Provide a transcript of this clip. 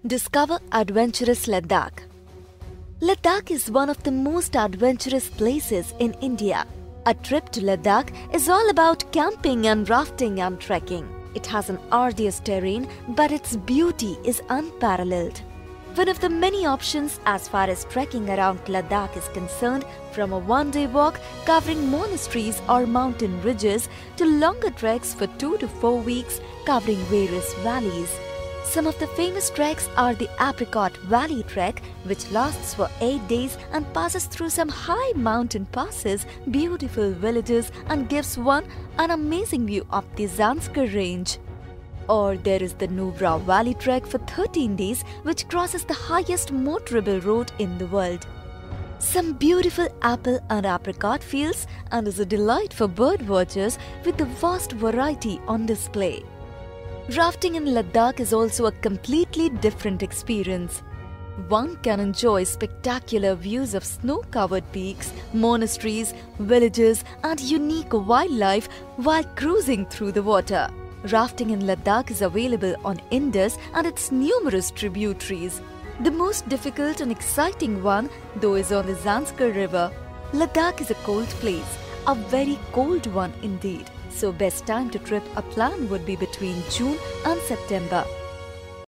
Discover adventurous Ladakh. Ladakh is one of the most adventurous places in India. A trip to Ladakh is all about camping and rafting and trekking. It has an arduous terrain, but its beauty is unparalleled. One of the many options as far as trekking around Ladakh is concerned, from a one-day walk covering monasteries or mountain ridges to longer treks for 2 to 4 weeks covering various valleys. Some of the famous treks are the Apricot Valley Trek, which lasts for 8 days and passes through some high mountain passes, beautiful villages and gives one an amazing view of the Zanskar range. Or there is the Nubra Valley Trek for 13 days, which crosses the highest motorable road in the world. Some beautiful apple and apricot fields and is a delight for bird watchers with a vast variety on display. Rafting in Ladakh is also a completely different experience. One can enjoy spectacular views of snow-covered peaks, monasteries, villages and unique wildlife while cruising through the water. Rafting in Ladakh is available on Indus and its numerous tributaries. The most difficult and exciting one, though, is on the Zanskar River. Ladakh is a cold place, a very cold one indeed. So best time to trip a plan would be between June and September.